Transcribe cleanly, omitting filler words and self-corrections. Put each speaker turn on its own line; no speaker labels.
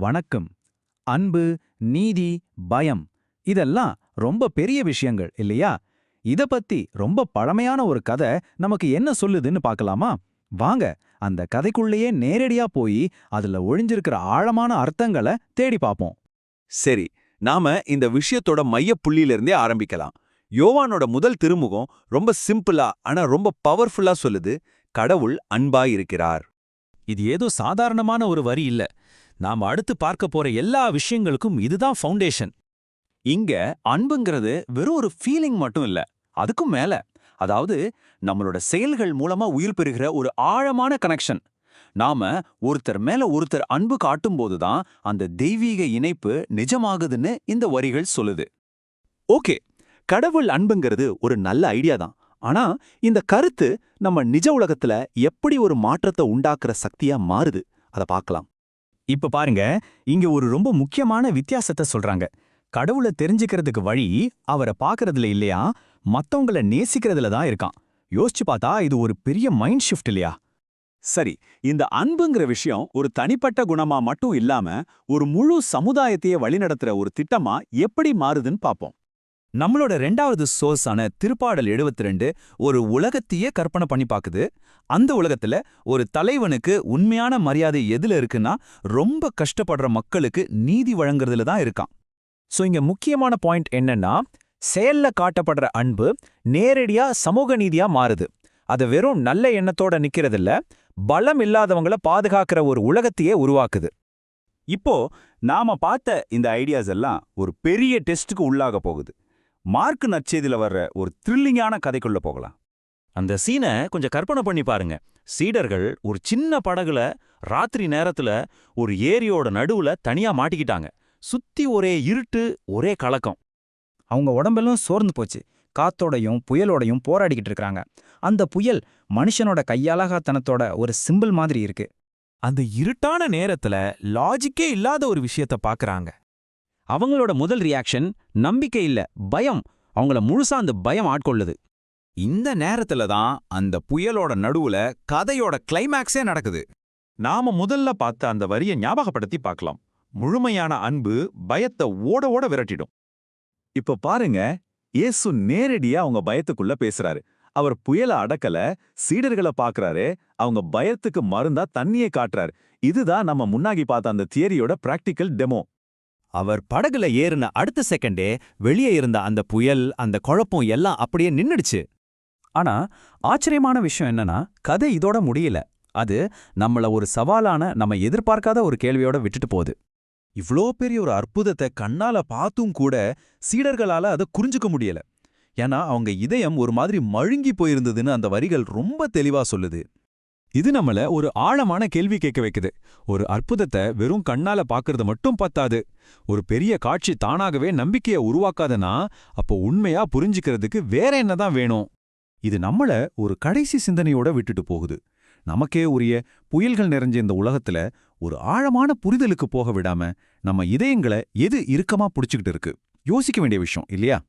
வணக்கம். அன்பு, நீதி, பயம் இதெல்லாம் ரொம்ப பெரிய விஷயங்கள் இல்லையா? இத பத்தி ரொம்ப பழமையான ஒரு கதை நமக்கு என்ன சொல்லுதுன்னு பார்க்கலாமா? வாங்க, அந்த கதைக்குள்ளேயே நேரடியா போய் அதுல ஒளிஞ்சிருக்கிற ஆழமான அர்த்தங்களை தேடி பார்ப்போம்.
சரி, நாம இந்த விஷயத்தோட மையப்புள்ளியில இருந்தே ஆரம்பிக்கலாம். யோவானோட முதல் திருமுகம் ரொம்ப சிம்பிளா ஆனா ரொம்ப பவர்ஃபுல்லா சொல்லுது, கடவுள் அன்பாயிருக்கிறார்.
இது ஏதோ சாதாரணமான ஒரு வரி இல்ல. நாம அடுத்து பார்க்க போற எல்லா விஷயங்களுக்கும் இதுதான் ஃபவுண்டேஷன்.
இங்க அன்புங்கிறது வெறும் ஒரு ஃபீலிங் மட்டும் இல்ல, அதுக்கும் மேல. அதாவது நம்மளோட செயல்கள் மூலமா உயிர் பெறுகிற ஒரு ஆழமான கனெக்ஷன். நாம ஒருத்தர் மேல ஒருத்தர் அன்பு காட்டும்போது தான் அந்த தெய்வீக இணைப்பு நிஜமாகுதுன்னு இந்த வரிகள் சொல்லுது.
ஓகே, கடவுள் அன்புங்கிறது ஒரு நல்ல ஐடியா தான். ஆனா இந்த கருத்து நம்ம நிஜ உலகத்துல எப்படி ஒரு மாற்றத்தை உண்டாக்குற சக்தியா மாறுது, அத பார்க்கலாம்.
இப்ப பாருங்க, இங்க ஒரு ரொம்ப முக்கியமான வித்தியாசத்தை சொல்றாங்க. கடவுளை தெரிஞ்சுக்கிறதுக்கு வழி அவரை பார்க்கறதுல இல்லையா, மத்தவங்கள நேசிக்கிறதுல தான் இருக்கான். யோசிச்சு பார்த்தா இது ஒரு பெரிய மைண்ட் ஷிஃப்ட் இல்லையா?
சரி, இந்த அன்புங்கிற விஷயம் ஒரு தனிப்பட்ட குணமா மட்டும் இல்லாம ஒரு முழு சமுதாயத்தையே வழிநடத்துற ஒரு திட்டமா எப்படி மாறுதுன்னு பாப்போம்.
நம்மளோட 2வது சோர்ஸான திருப்பாடல் 72 ஒரு உலகத்தையே கற்பனை பண்ணி பாக்குது. அந்த உலகத்துல ஒரு தலைவனுக்கு உண்மையான மரியாதை எதுல இருக்குன்னா, ரொம்ப கஷ்டப்படுற மக்களுக்கு நீதி வழங்குறதுல தான் இருக்கான்.
சோ இங்க முக்கியமான பாயிண்ட் என்னன்னா, செயல்ல காட்டப்படுற அன்பு நேரடியா சமூக நீதியா மாறுது. அது வெறும் நல்ல எண்ணத்தோட நிக்கிறதில்ல, பலம் இல்லாதவங்கள பாதுகாக்கிற ஒரு உலகத்தையே உருவாக்குது.
இப்போ நாம பார்த்த இந்த ஐடியாஸ் எல்லாம் ஒரு பெரிய டெஸ்டுக்கு உள்ளாக போகுது. மார்க் நற்செய்தியில வர்ற ஒரு த்ரில்லிங்கான கதைக்குள்ள போகலாம்.
அந்த சீனை கொஞ்சம் கற்பனை பண்ணி பாருங்க. சீடர்கள் ஒரு சின்ன படகுல ராத்திரி நேரத்துல ஒரு ஏரியோட நடுவுல தனியா மாட்டிக்கிட்டாங்க. சுத்தி ஒரே இருட்டு, ஒரே கலக்கம்.
அவங்க உடம்பெல்லாம் சோர்ந்து போச்சு. காத்தோடையும் புயலோடையும் போராடிக்கிட்டு இருக்காங்க. அந்த புயல் மனுஷனோட கையாலாகத்தனத்தோட ஒரு சிம்பிள் மாதிரி இருக்கு.
அந்த இருட்டான நேரத்துல லாஜிக்கே இல்லாத ஒரு விஷயத்த பாக்குறாங்க.
அவங்களோட முதல் ரியாக்ஷன் நம்பிக்கை இல்ல, பயம். அவங்கள முழுசா அந்த பயம் ஆட்கொள்ளுது.
இந்த நேரத்துல தான் அந்த புயலோட நடுவுல கதையோட கிளைமேக்ஸே நடக்குது. நாம முதல்ல பார்த்த அந்த வரியை ஞாபகப்படுத்தி பார்க்கலாம். முழுமையான அன்பு பயத்தை ஓட ஓட விரட்டிடும். இப்ப பாருங்க, இயேசு நேரடியா அவங்க பயத்துக்குள்ள பேசுறாரு. அவர் புயலை அடக்கல, சீடர்களை பார்க்கறாரு. அவங்க பயத்துக்கு மருந்தா தண்ணியை காட்டுறாரு. இதுதான் நம்ம முன்னாடி பார்த்த அந்த தியரியோட பிராக்டிக்கல் டெமோ.
அவர் படகுல ஏறின அடுத்த செகண்டே வெளியே இருந்த அந்த புயல், அந்த குழப்பம் எல்லாம் அப்படியே நின்னுடுச்சு.
ஆனா ஆச்சரியமான விஷயம் என்னன்னா, கதை இதோட முடியல. அது நம்மள ஒரு சவாலான, நம்ம எதிர்பார்க்காத ஒரு கேள்வியோட விட்டுட்டு போகுது.
இவ்ளோ பெரிய ஒரு அற்புதத்தை கண்ணால பார்த்தும் கூட சீடர்களால அதை புரிஞ்சுக்க முடியல. ஏன்னா அவங்க இதயம் ஒரு மாதிரி மழுங்கி போயிருந்ததுன்னு அந்த வரிகள் ரொம்ப தெளிவா சொல்லுது.
இது நம்மள ஒரு ஆழமான கேள்வி கேட்க வைக்குது. ஒரு அற்புதத்தை வெறும் கண்ணால பார்க்கறது மட்டும் பத்தாது. ஒரு பெரிய காட்சி தானாகவே நம்பிக்கையை உருவாக்காதனா, அப்போ உண்மையா புரிஞ்சுக்கிறதுக்கு வேற என்னதான் வேணும்? இது நம்மள ஒரு கடைசி சிந்தனையோட விட்டுட்டு போகுது. நமக்கே உரிய புயல்கள் நிறைஞ்ச இந்த உலகத்துல ஒரு ஆழமான புரிதலுக்கு போக விடாம நம்ம இதயங்களை எது இறுக்கமா புடிச்சுக்கிட்டு இருக்கு? யோசிக்க வேண்டிய விஷயம் இல்லையா?